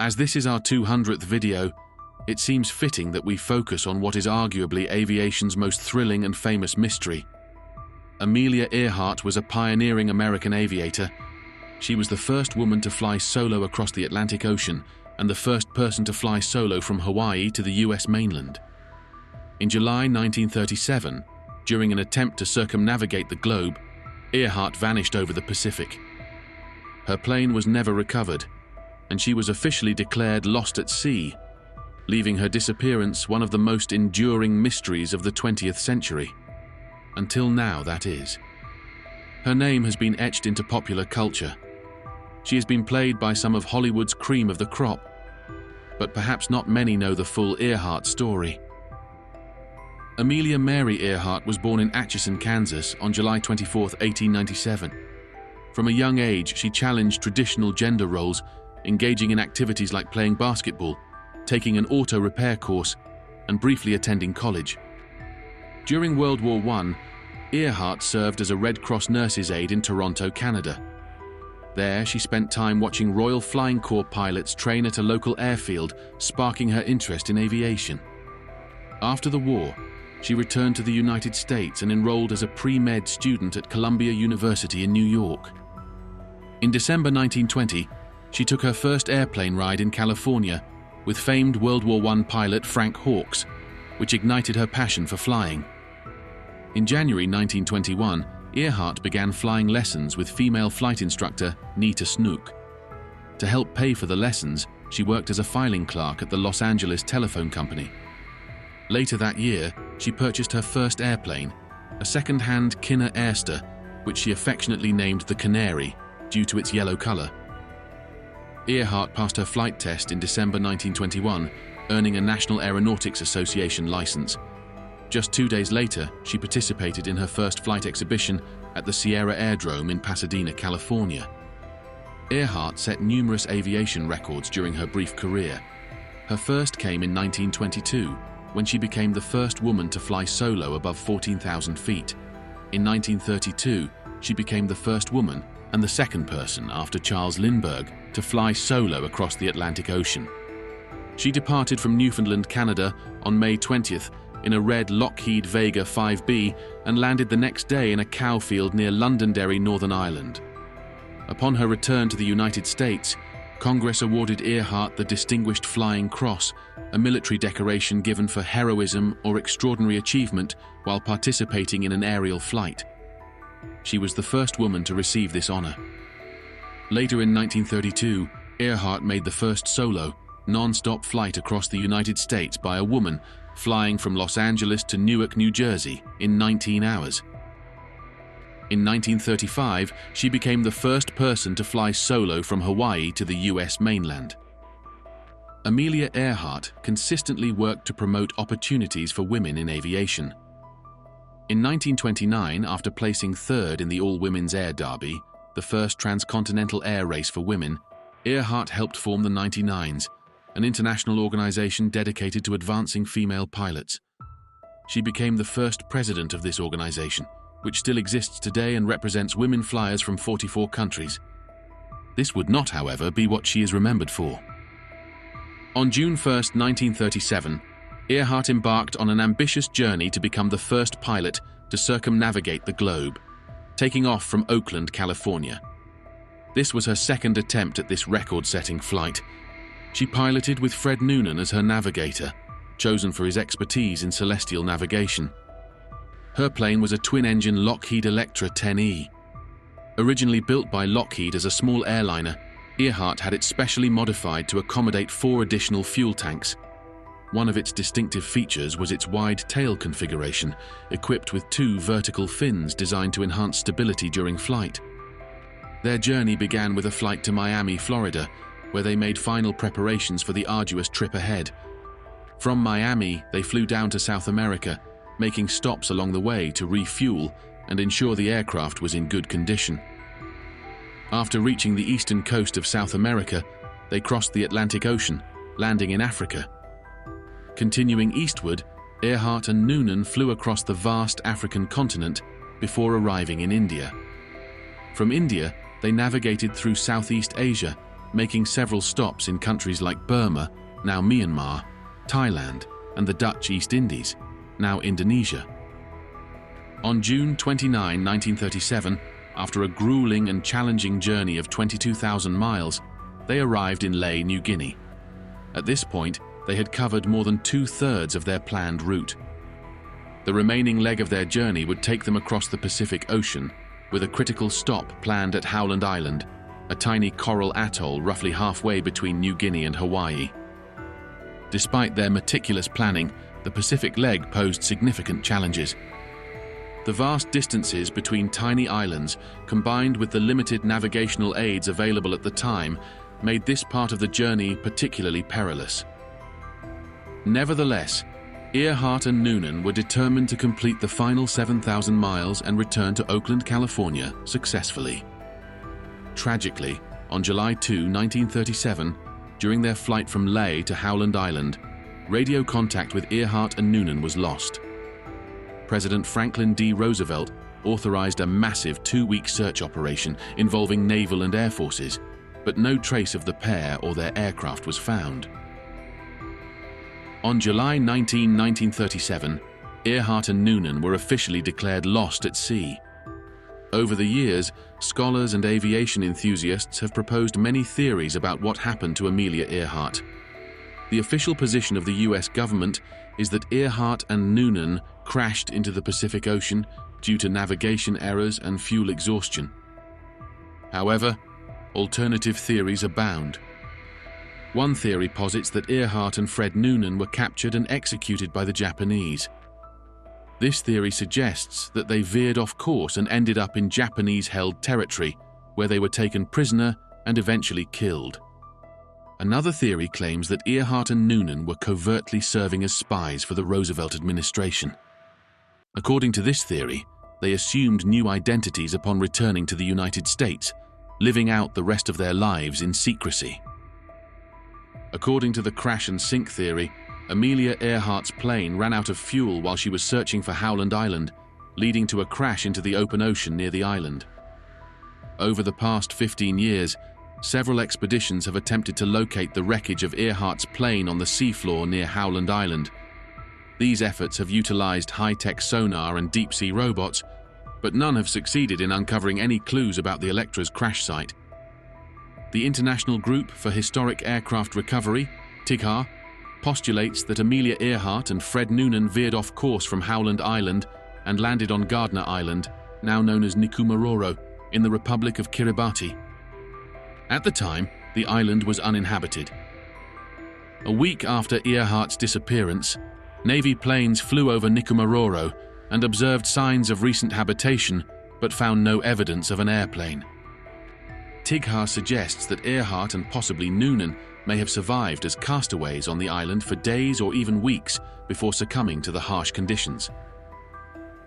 As this is our 200th video, it seems fitting that we focus on what is arguably aviation's most thrilling and famous mystery. Amelia Earhart was a pioneering American aviator. She was the first woman to fly solo across the Atlantic Ocean and the first person to fly solo from Hawaii to the US mainland. In July 1937, during an attempt to circumnavigate the globe, Earhart vanished over the Pacific. Her plane was never recovered, and she was officially declared lost at sea, leaving her disappearance one of the most enduring mysteries of the 20th century. Until now, that is. Her name has been etched into popular culture. She has been played by some of Hollywood's cream of the crop, but perhaps not many know the full Earhart story. Amelia Mary Earhart was born in Atchison, Kansas on July 24, 1897. From a young age, she challenged traditional gender roles, engaging in activities like playing basketball, taking an auto repair course, and briefly attending college. During World War I, Earhart served as a Red Cross nurse's aide in Toronto, Canada. There, she spent time watching Royal Flying Corps pilots train at a local airfield, sparking her interest in aviation. After the war, she returned to the United States and enrolled as a pre-med student at Columbia University in New York. In December 1920, she took her first airplane ride in California with famed World War I pilot Frank Hawks, which ignited her passion for flying. In January 1921, Earhart began flying lessons with female flight instructor Nita Snook. To help pay for the lessons, she worked as a filing clerk at the Los Angeles Telephone Company. Later that year, she purchased her first airplane, a second-hand Kinner Airster, which she affectionately named the Canary due to its yellow color. Earhart passed her flight test in December 1921, earning a National Aeronautics Association license. Just 2 days later, she participated in her first flight exhibition at the Sierra Airdrome in Pasadena, California. Earhart set numerous aviation records during her brief career. Her first came in 1922, when she became the first woman to fly solo above 14,000 feet. In 1932, she became the first woman and the second person after Charles Lindbergh to fly solo across the Atlantic Ocean. She departed from Newfoundland, Canada on May 20th in a red Lockheed Vega 5B and landed the next day in a cow field near Londonderry, Northern Ireland. Upon her return to the United States, Congress awarded Earhart the Distinguished Flying Cross, a military decoration given for heroism or extraordinary achievement while participating in an aerial flight. She was the first woman to receive this honor. Later in 1932, Earhart made the first solo, non-stop flight across the United States by a woman, flying from Los Angeles to Newark, New Jersey, in 19 hours. In 1935, she became the first person to fly solo from Hawaii to the US mainland. Amelia Earhart consistently worked to promote opportunities for women in aviation. In 1929, after placing third in the All-Women's Air Derby, the first transcontinental air race for women, Earhart helped form the 99s, an international organization dedicated to advancing female pilots. She became the first president of this organization, which still exists today and represents women flyers from 44 countries. This would not, however, be what she is remembered for. On June 1, 1937, Earhart embarked on an ambitious journey to become the first pilot to circumnavigate the globe, taking off from Oakland, California. This was her second attempt at this record-setting flight. She piloted with Fred Noonan as her navigator, chosen for his expertise in celestial navigation. Her plane was a twin-engine Lockheed Electra 10E. Originally built by Lockheed as a small airliner, Earhart had it specially modified to accommodate 4 additional fuel tanks. One of its distinctive features was its wide tail configuration, equipped with 2 vertical fins designed to enhance stability during flight. Their journey began with a flight to Miami, Florida, where they made final preparations for the arduous trip ahead. From Miami, they flew down to South America, making stops along the way to refuel and ensure the aircraft was in good condition. After reaching the eastern coast of South America, they crossed the Atlantic Ocean, landing in Africa. Continuing eastward, Earhart and Noonan flew across the vast African continent before arriving in India. From India, they navigated through Southeast Asia, making several stops in countries like Burma, now Myanmar, Thailand, and the Dutch East Indies, now Indonesia. On June 29, 1937, after a grueling and challenging journey of 22,000 miles, they arrived in Lae, New Guinea. At this point, they had covered more than 2/3 of their planned route. The remaining leg of their journey would take them across the Pacific Ocean, with a critical stop planned at Howland Island, a tiny coral atoll roughly halfway between New Guinea and Hawaii. Despite their meticulous planning, the Pacific leg posed significant challenges. The vast distances between tiny islands, combined with the limited navigational aids available at the time, made this part of the journey particularly perilous. Nevertheless, Earhart and Noonan were determined to complete the final 7,000 miles and return to Oakland, California, successfully. Tragically, on July 2, 1937, during their flight from Lae to Howland Island, radio contact with Earhart and Noonan was lost. President Franklin D. Roosevelt authorized a massive 2-week search operation involving naval and air forces, but no trace of the pair or their aircraft was found. On July 19, 1937, Earhart and Noonan were officially declared lost at sea. Over the years, scholars and aviation enthusiasts have proposed many theories about what happened to Amelia Earhart. The official position of the US government is that Earhart and Noonan crashed into the Pacific Ocean due to navigation errors and fuel exhaustion. However, alternative theories abound. One theory posits that Earhart and Fred Noonan were captured and executed by the Japanese. This theory suggests that they veered off course and ended up in Japanese-held territory, where they were taken prisoner and eventually killed. Another theory claims that Earhart and Noonan were covertly serving as spies for the Roosevelt administration. According to this theory, they assumed new identities upon returning to the United States, living out the rest of their lives in secrecy. According to the crash and sink theory, Amelia Earhart's plane ran out of fuel while she was searching for Howland Island, leading to a crash into the open ocean near the island. Over the past 15 years, several expeditions have attempted to locate the wreckage of Earhart's plane on the seafloor near Howland Island. These efforts have utilized high-tech sonar and deep-sea robots, but none have succeeded in uncovering any clues about the Electra's crash site. The International Group for Historic Aircraft Recovery, TIGHAR, postulates that Amelia Earhart and Fred Noonan veered off course from Howland Island and landed on Gardner Island, now known as Nikumaroro, in the Republic of Kiribati. At the time, the island was uninhabited. A week after Earhart's disappearance, Navy planes flew over Nikumaroro and observed signs of recent habitation, but found no evidence of an airplane. TIGHAR suggests that Earhart and possibly Noonan may have survived as castaways on the island for days or even weeks before succumbing to the harsh conditions.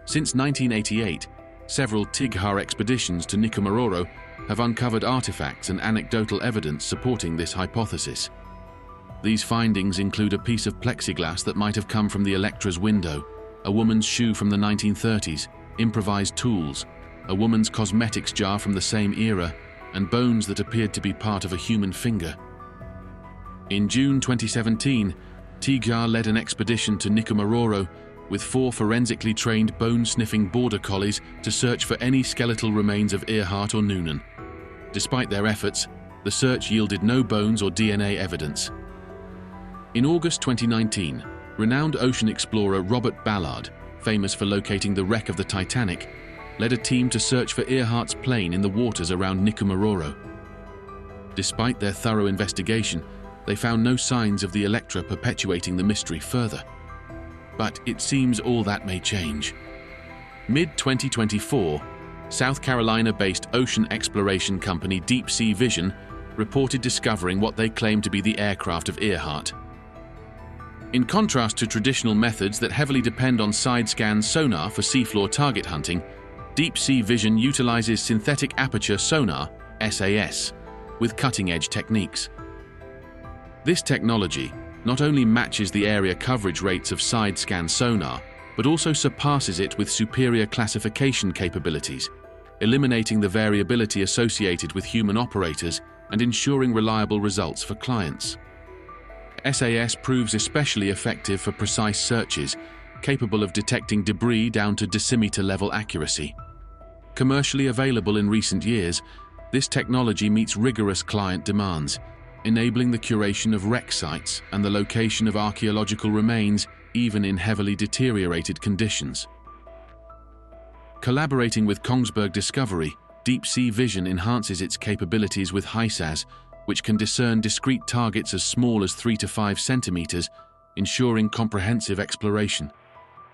Since 1988, several TIGHAR expeditions to Nikumaroro have uncovered artifacts and anecdotal evidence supporting this hypothesis. These findings include a piece of plexiglass that might have come from the Electra's window, a woman's shoe from the 1930s, improvised tools, a woman's cosmetics jar from the same era, and bones that appeared to be part of a human finger. In June 2017, TIGHAR led an expedition to Nikumaroro with 4 forensically trained bone-sniffing border collies to search for any skeletal remains of Earhart or Noonan. Despite their efforts, the search yielded no bones or DNA evidence. In August 2019, renowned ocean explorer Robert Ballard, famous for locating the wreck of the Titanic, led a team to search for Earhart's plane in the waters around Nikumaroro. Despite their thorough investigation, they found no signs of the Electra, perpetuating the mystery further. But it seems all that may change. Mid-2024, South Carolina-based ocean exploration company Deep Sea Vision reported discovering what they claim to be the aircraft of Earhart. In contrast to traditional methods that heavily depend on side-scan sonar for seafloor target hunting, Deep Sea Vision utilizes synthetic aperture sonar, SAS, with cutting-edge techniques. This technology not only matches the area coverage rates of side-scan sonar, but also surpasses it with superior classification capabilities, eliminating the variability associated with human operators and ensuring reliable results for clients. SAS proves especially effective for precise searches, capable of detecting debris down to decimeter-level accuracy. Commercially available in recent years, this technology meets rigorous client demands, enabling the curation of wreck sites and the location of archaeological remains even in heavily deteriorated conditions. Collaborating with Kongsberg Discovery, Deep Sea Vision enhances its capabilities with HISAS, which can discern discrete targets as small as 3 to 5 centimeters, ensuring comprehensive exploration.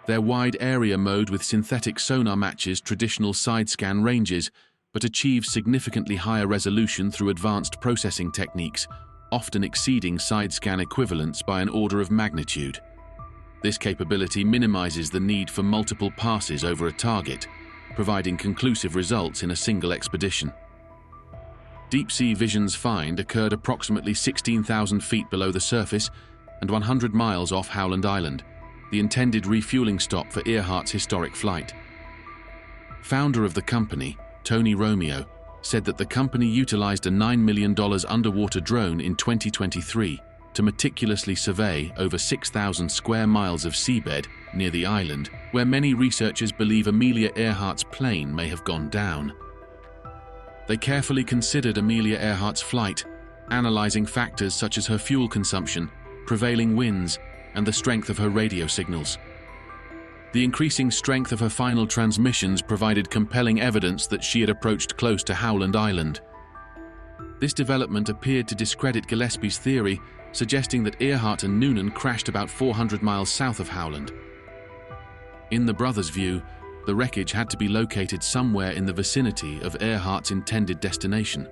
Their wide area mode with synthetic sonar matches traditional side-scan ranges, but achieves significantly higher resolution through advanced processing techniques, often exceeding side-scan equivalents by an order of magnitude. This capability minimizes the need for multiple passes over a target, providing conclusive results in a single expedition. Deep Sea Vision's find occurred approximately 16,000 feet below the surface and 100 miles off Howland Island, the intended refueling stop for Earhart's historic flight. Founder of the company, Tony Romeo, said that the company utilized a $9 million underwater drone in 2023 to meticulously survey over 6,000 square miles of seabed near the island, where many researchers believe Amelia Earhart's plane may have gone down. They carefully considered Amelia Earhart's flight, analyzing factors such as her fuel consumption, prevailing winds, and the strength of her radio signals. The increasing strength of her final transmissions provided compelling evidence that she had approached close to Howland Island. This development appeared to discredit Gillespie's theory, suggesting that Earhart and Noonan crashed about 400 miles south of Howland. In the brothers' view, the wreckage had to be located somewhere in the vicinity of Earhart's intended destination.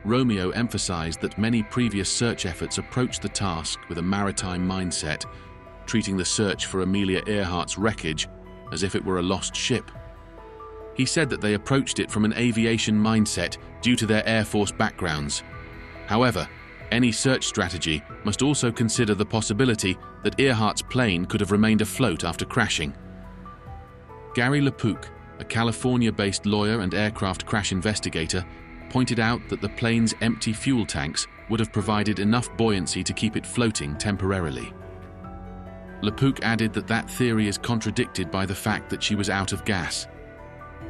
Romeo emphasized that many previous search efforts approached the task with a maritime mindset, treating the search for Amelia Earhart's wreckage as if it were a lost ship. He said that they approached it from an aviation mindset due to their Air Force backgrounds. However, any search strategy must also consider the possibility that Earhart's plane could have remained afloat after crashing. Gary LePouc, a California-based lawyer and aircraft crash investigator, pointed out that the plane's empty fuel tanks would have provided enough buoyancy to keep it floating temporarily. LePouc added that that theory is contradicted by the fact that she was out of gas.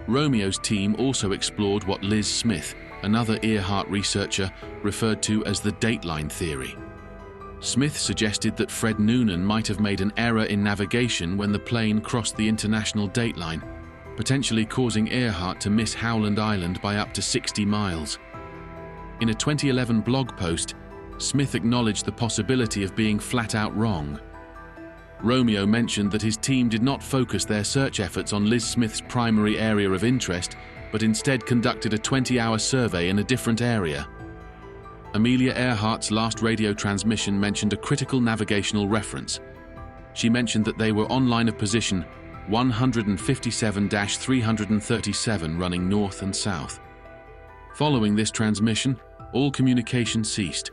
Romeo's team also explored what Liz Smith, another Earhart researcher, referred to as the dateline theory. Smith suggested that Fred Noonan might have made an error in navigation when the plane crossed the international dateline, potentially causing Earhart to miss Howland Island by up to 60 miles. In a 2011 blog post, Smith acknowledged the possibility of being flat out wrong. Romeo mentioned that his team did not focus their search efforts on Liz Smith's primary area of interest, but instead conducted a 20-hour survey in a different area. Amelia Earhart's last radio transmission mentioned a critical navigational reference. She mentioned that they were on line of position 157-337 running north and south. Following this transmission, all communication ceased.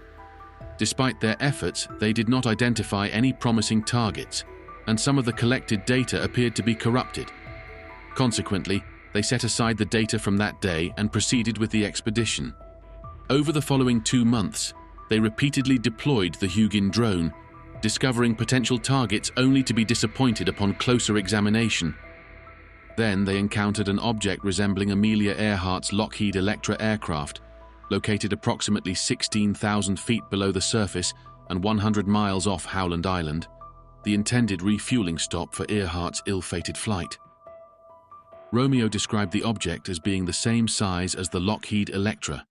Despite their efforts, they did not identify any promising targets, and some of the collected data appeared to be corrupted. Consequently, they set aside the data from that day and proceeded with the expedition. Over the following 2 months, they repeatedly deployed the Hugin drone, discovering potential targets only to be disappointed upon closer examination. Then they encountered an object resembling Amelia Earhart's Lockheed Electra aircraft, located approximately 16,000 feet below the surface and 100 miles off Howland Island, the intended refueling stop for Earhart's ill-fated flight. Romeo described the object as being the same size as the Lockheed Electra.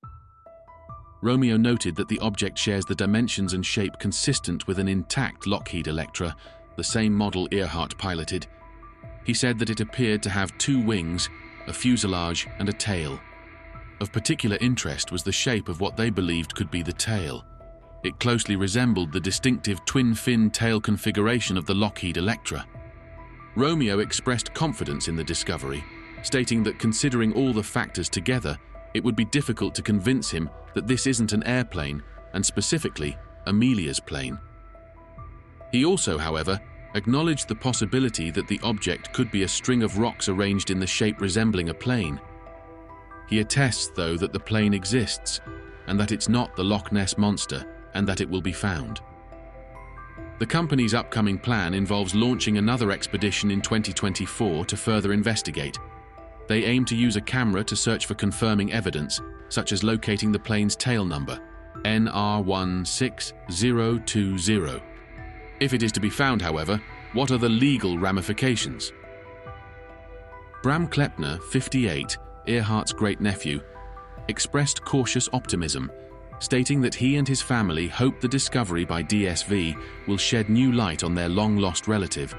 Romeo noted that the object shares the dimensions and shape consistent with an intact Lockheed Electra, the same model Earhart piloted. He said that it appeared to have 2 wings, a fuselage, and a tail. Of particular interest was the shape of what they believed could be the tail. It closely resembled the distinctive twin-fin tail configuration of the Lockheed Electra. Romeo expressed confidence in the discovery, stating that considering all the factors together, it would be difficult to convince him that this isn't an airplane, and specifically, Amelia's plane. He also, however, acknowledged the possibility that the object could be a string of rocks arranged in the shape resembling a plane. He attests, though, that the plane exists and that it's not the Loch Ness Monster and that it will be found. The company's upcoming plan involves launching another expedition in 2024 to further investigate. They aim to use a camera to search for confirming evidence, such as locating the plane's tail number, NR16020. If it is to be found, however, what are the legal ramifications? Bram Kleppner, 58, Earhart's great-nephew, expressed cautious optimism, stating that he and his family hope the discovery by DSV will shed new light on their long-lost relative.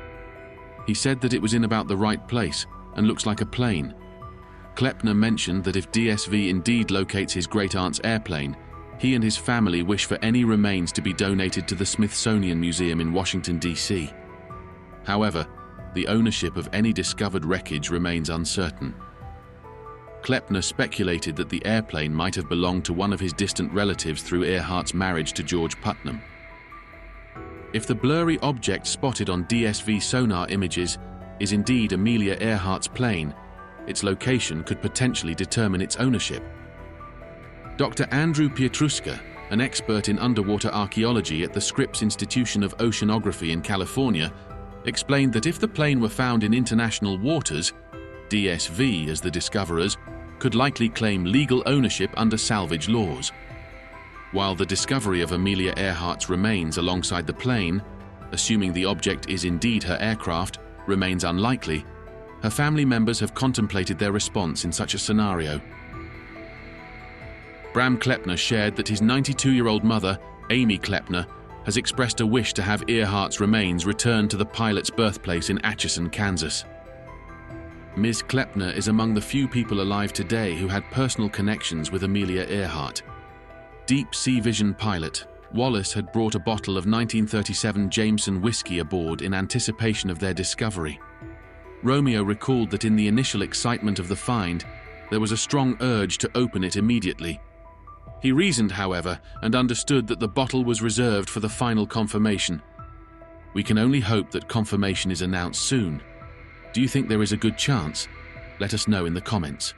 He said that it was in about the right place and looks like a plane. Kleppner mentioned that if DSV indeed locates his great-aunt's airplane, he and his family wish for any remains to be donated to the Smithsonian Museum in Washington, D.C. However, the ownership of any discovered wreckage remains uncertain. Kleppner speculated that the airplane might have belonged to one of his distant relatives through Earhart's marriage to George Putnam. If the blurry object spotted on DSV sonar images is indeed Amelia Earhart's plane, its location could potentially determine its ownership. Dr. Andrew Pietruska, an expert in underwater archaeology at the Scripps Institution of Oceanography in California, explained that if the plane were found in international waters, DSV, as the discoverers, could likely claim legal ownership under salvage laws. While the discovery of Amelia Earhart's remains alongside the plane, assuming the object is indeed her aircraft, remains unlikely, her family members have contemplated their response in such a scenario. Bram Kleppner shared that his 92-year-old mother, Amy Kleppner, has expressed a wish to have Earhart's remains returned to the pilot's birthplace in Atchison, Kansas. Ms. Kleppner is among the few people alive today who had personal connections with Amelia Earhart. Deep Sea Vision pilot Wallace had brought a bottle of 1937 Jameson whiskey aboard in anticipation of their discovery. Romeo recalled that in the initial excitement of the find, there was a strong urge to open it immediately. He reasoned, however, and understood that the bottle was reserved for the final confirmation. We can only hope that confirmation is announced soon. Do you think there is a good chance? Let us know in the comments.